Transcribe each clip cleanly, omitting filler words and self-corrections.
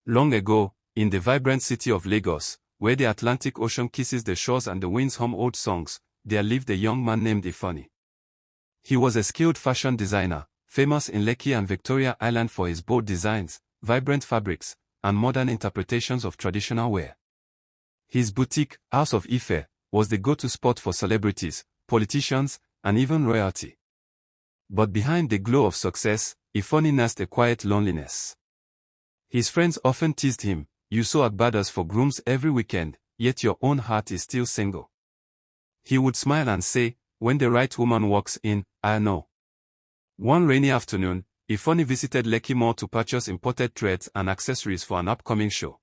Long ago, in the vibrant city of Lagos, where the Atlantic Ocean kisses the shores and the winds hum old songs, there lived a young man named Ifeanyi. He was a skilled fashion designer, famous in Lekki and Victoria Island for his bold designs, vibrant fabrics, and modern interpretations of traditional wear. His boutique, House of Ife, was the go-to spot for celebrities, politicians, and even royalty. But behind the glow of success, Ifeanyi nursed a quiet loneliness. His friends often teased him, "You sew agbadas for grooms every weekend, yet your own heart is still single." He would smile and say, "When the right woman walks in, I know." One rainy afternoon, Ifeanyi visited Lekki Mall to purchase imported threads and accessories for an upcoming show.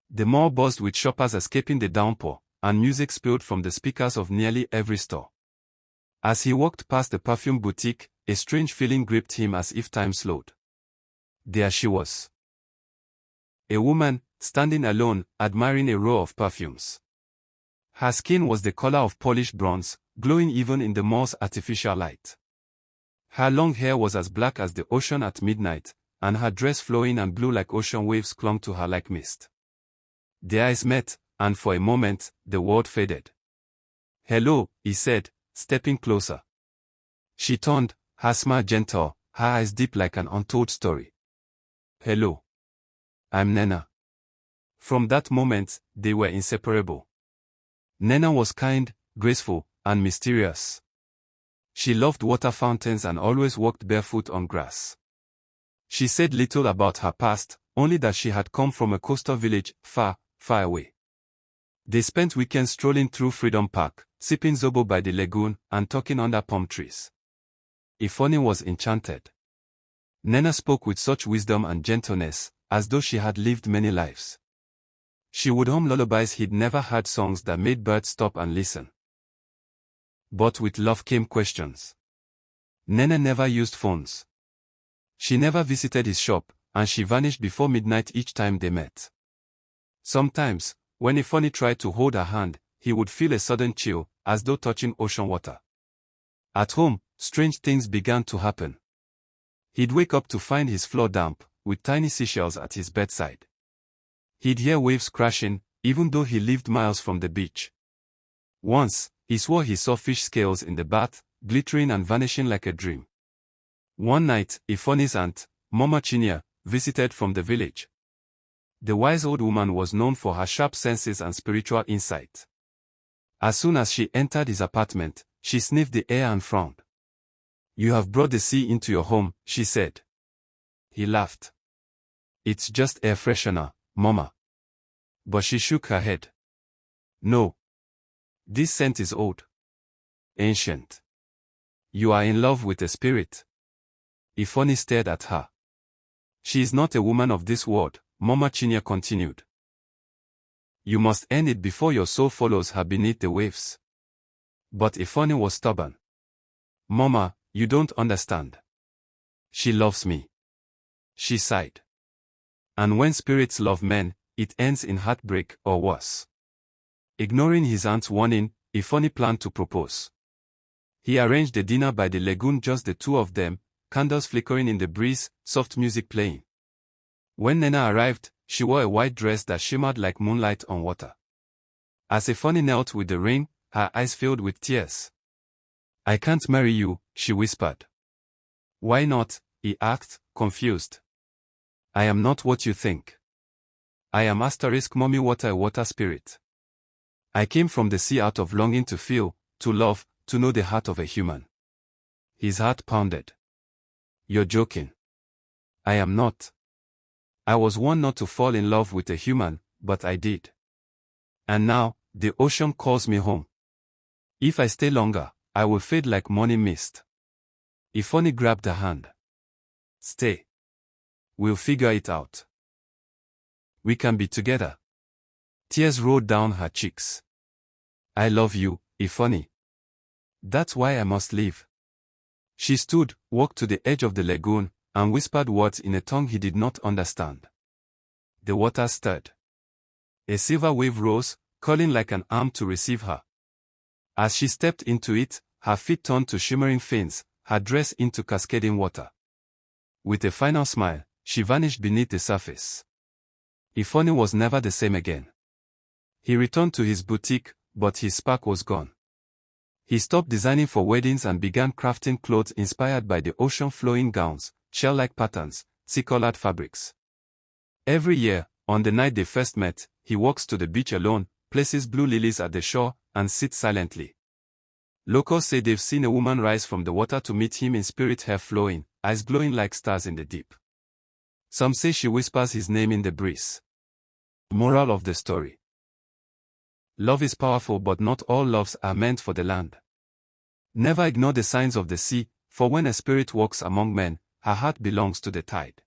The mall buzzed with shoppers escaping the downpour, and music spilled from the speakers of nearly every store. As he walked past the perfume boutique, a strange feeling gripped him as if time slowed. There she was. A woman, standing alone, admiring a row of perfumes. Her skin was the color of polished bronze, glowing even in the mall's artificial light. Her long hair was as black as the ocean at midnight, and her dress flowing and blue like ocean waves clung to her like mist. Their eyes met, and for a moment, the world faded. "Hello," he said, stepping closer. She turned, her smile gentle, her eyes deep like an untold story. "Hello. I'm Nena." From that moment, they were inseparable. Nena was kind, graceful, and mysterious. She loved water fountains and always walked barefoot on grass. She said little about her past, only that she had come from a coastal village, far, far away. They spent weekends strolling through Freedom Park, sipping zobo by the lagoon, and talking under palm trees. Ifeanyi was enchanted. Nena spoke with such wisdom and gentleness, as though she had lived many lives. She would hum lullabies he'd never heard, songs that made birds stop and listen. But with love came questions. Nena never used phones. She never visited his shop, and she vanished before midnight each time they met. Sometimes, when Ifeanyi tried to hold her hand, he would feel a sudden chill, as though touching ocean water. At home, strange things began to happen. He'd wake up to find his floor damp, with tiny seashells at his bedside. He'd hear waves crashing, even though he lived miles from the beach. Once, he swore he saw fish scales in the bath, glittering and vanishing like a dream. One night, Ifeanyi's aunt, Mama Chinya, visited from the village. The wise old woman was known for her sharp senses and spiritual insight. As soon as she entered his apartment, she sniffed the air and frowned. "You have brought the sea into your home," she said. He laughed. "It's just air freshener, Mama." But she shook her head. "No. This scent is old. Ancient. You are in love with a spirit." Ifeanyi stared at her. "She is not a woman of this world," Mama Chinya continued. "You must end it before your soul follows her beneath the waves." But Ifeanyi was stubborn. "Mama, you don't understand. She loves me." She sighed. "And when spirits love men, it ends in heartbreak or worse." Ignoring his aunt's warning, Ifeanyi planned to propose. He arranged a dinner by the lagoon, just the two of them, candles flickering in the breeze, soft music playing. When Nena arrived, she wore a white dress that shimmered like moonlight on water. As Ifeanyi knelt with the ring, her eyes filled with tears. "I can't marry you," she whispered. "Why not?" he asked, confused. "I am not what you think. I am *Mommy Water, a water spirit. I came from the sea out of longing to feel, to love, to know the heart of a human." His heart pounded. "You're joking." "I am not. I was warned not to fall in love with a human, but I did. And now, the ocean calls me home. If I stay longer, I will fade like morning mist." Ifeanyi grabbed her hand. "Stay. We'll figure it out. We can be together." Tears rolled down her cheeks. "I love you, Ifeanyi. That's why I must leave." She stood, walked to the edge of the lagoon, and whispered words in a tongue he did not understand. The water stirred. A silver wave rose, curling like an arm to receive her. As she stepped into it, her feet turned to shimmering fins, her dress into cascading water. With a final smile, she vanished beneath the surface. Ifeanyi was never the same again. He returned to his boutique, but his spark was gone. He stopped designing for weddings and began crafting clothes inspired by the ocean, flowing gowns, shell-like patterns, sea-colored fabrics. Every year, on the night they first met, he walks to the beach alone, places blue lilies at the shore, and sits silently. Locals say they've seen a woman rise from the water to meet him in spirit, hair flowing, eyes glowing like stars in the deep. Some say she whispers his name in the breeze. Moral of the story: love is powerful, but not all loves are meant for the land. Never ignore the signs of the sea, for when a spirit walks among men, her heart belongs to the tide.